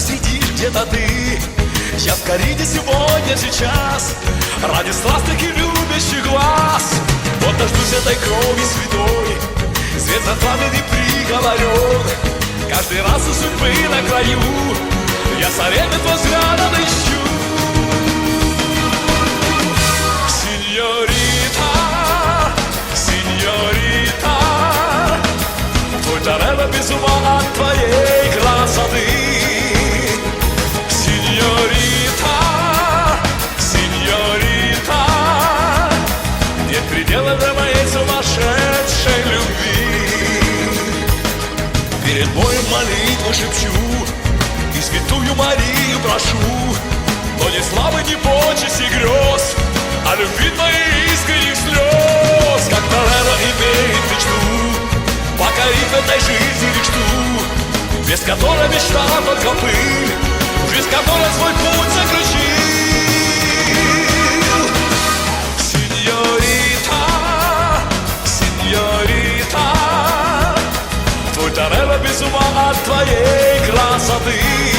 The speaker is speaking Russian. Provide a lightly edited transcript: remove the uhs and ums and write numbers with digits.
сидишь где-то ты. Я в Карине сегодня, сейчас, ради страстных и любящих глаз. Вот дождусь этой крови святой, свет за пламени приговорен. Каждый раз у судьбы на краю я совет твой взглядом ищу. Синьорита, синьорита, твой Торетто без ума от твоей красоты. Синьорита, синьорита, нет предела для моей сумасшедшей любви. Перед боем молитву шепчу и святую Марию прошу, но ни славы, ни почести грез, а любви твоей искренних слез. Как Торетто имеет мечту покорить в этой жизни мечту, без которой мечта только пыль, жизнь которой свой путь заключил. Синьорита, синьорита, твой Торетто без ума от твоей красоты.